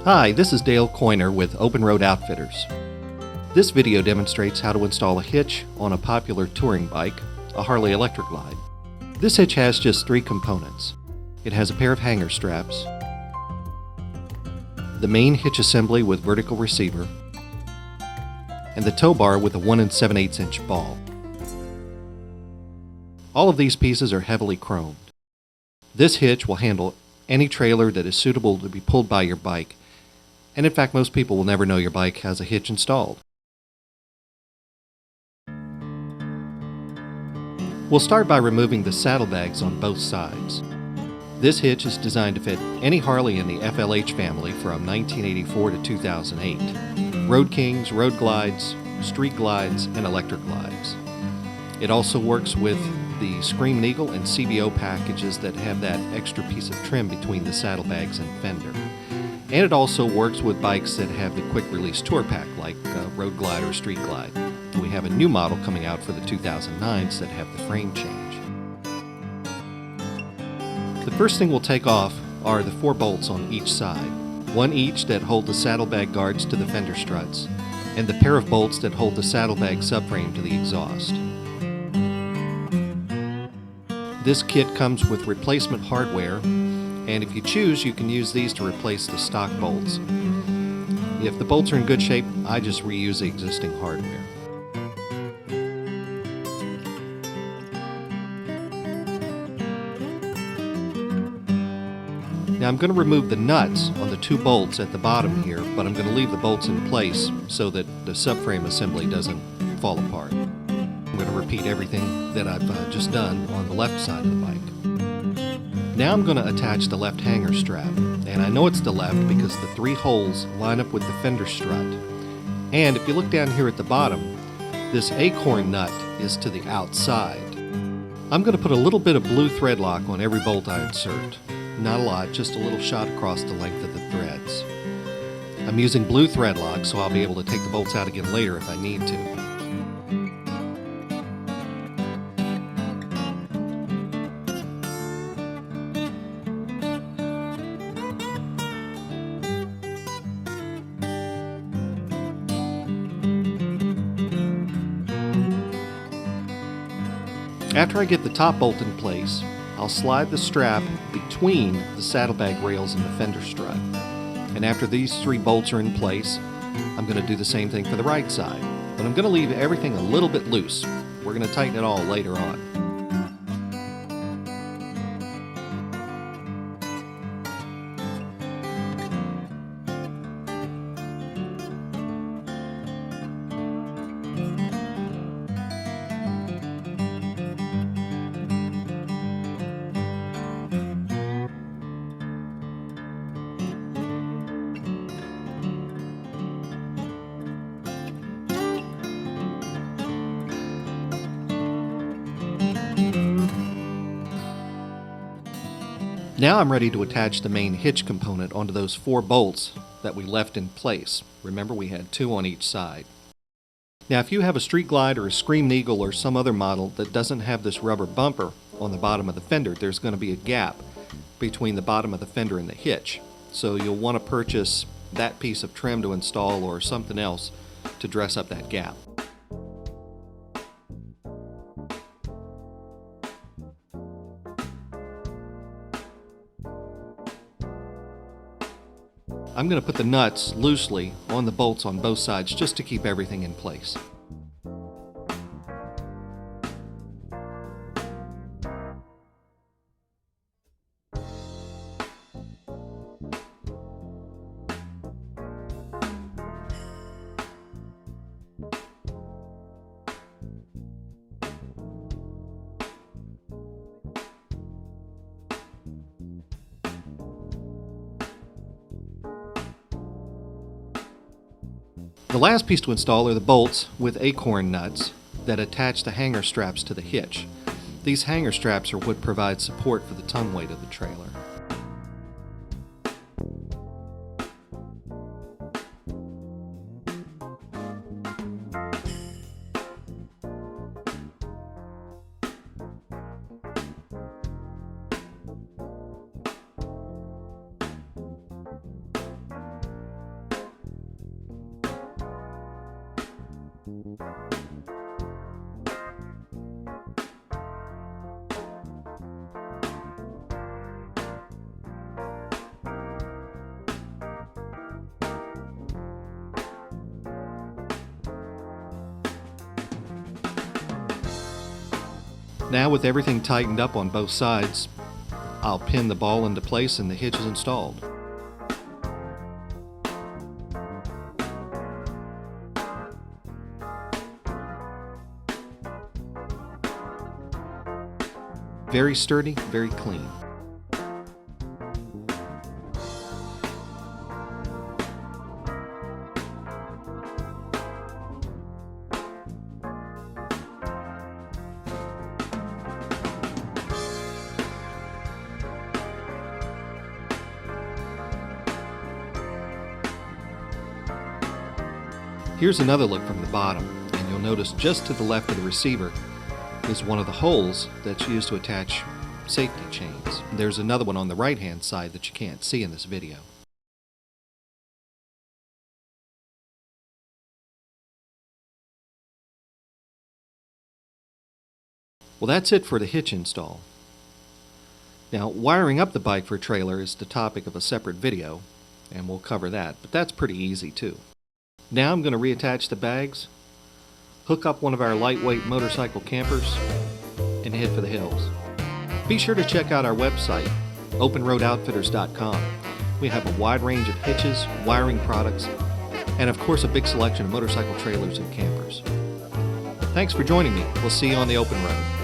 Hi, this is Dale Coyner with Open Road Outfitters. This video demonstrates how to install a hitch on a popular touring bike, a Harley Electra Glide. This hitch has just 3 components. It has a pair of hanger straps, the main hitch assembly with vertical receiver, and the tow bar with a 1 7/8 inch ball. All of these pieces are heavily chromed. This hitch will handle any trailer that is suitable to be pulled by your bike, and in fact most people will never know your bike has a hitch installed. We'll start by removing the saddlebags on both sides. This hitch is designed to fit any Harley in the FLH family from 1984 to 2008. Road Kings, Road Glides, Street Glides, and Electra Glides. It also works with the Scream Eagle and CBO packages that have that extra piece of trim between the saddlebags and fender. And it also works with bikes that have the quick release tour pack like Road Glide or Street Glide. We have a new model coming out for the 2009s that have the frame change. The first thing we'll take off are the 4 bolts on each side, one each that hold the saddlebag guards to the fender struts, and the pair of bolts that hold the saddlebag subframe to the exhaust. This kit comes with replacement hardware, and if you choose, you can use these to replace the stock bolts. If the bolts are in good shape, I just reuse the existing hardware. Now I'm going to remove the nuts on the 2 bolts at the bottom here, but I'm going to leave the bolts in place so that the subframe assembly doesn't fall apart. I'm going to repeat everything that I've just done on the left side of the bike. Now I'm going to attach the left hanger strap, and I know it's the left because the 3 holes line up with the fender strut. And if you look down here at the bottom, this acorn nut is to the outside. I'm going to put a little bit of blue thread lock on every bolt I insert. Not a lot, just a little shot across the length of the threads. I'm using blue thread lock so I'll be able to take the bolts out again later if I need to. After I get the top bolt in place, I'll slide the strap between the saddlebag rails and the fender strut. And after these 3 bolts are in place, I'm going to do the same thing for the right side. But I'm going to leave everything a little bit loose. We're going to tighten it all later on. Now I'm ready to attach the main hitch component onto those 4 bolts that we left in place. Remember, we had 2 on each side. Now if you have a Street Glide or a Scream Eagle or some other model that doesn't have this rubber bumper on the bottom of the fender, there's going to be a gap between the bottom of the fender and the hitch. So you'll want to purchase that piece of trim to install or something else to dress up that gap. I'm going to put the nuts loosely on the bolts on both sides just to keep everything in place. The last piece to install are the bolts with acorn nuts that attach the hanger straps to the hitch. These hanger straps are what provide support for the tongue weight of the trailer. Now with everything tightened up on both sides, I'll pin the ball into place and the hitch is installed. Very sturdy, very clean. Here's another look from the bottom, and you'll notice just to the left of the receiver is one of the holes that's used to attach safety chains. There's another one on the right-hand side that you can't see in this video. Well, that's it for the hitch install. Now, wiring up the bike for a trailer is the topic of a separate video, and we'll cover that, but that's pretty easy too. Now I'm going to reattach the bags, hook up one of our lightweight motorcycle campers, and head for the hills. Be sure to check out our website, openroadoutfitters.com. We have a wide range of hitches, wiring products, and of course a big selection of motorcycle trailers and campers. Thanks for joining me. We'll see you on the open road.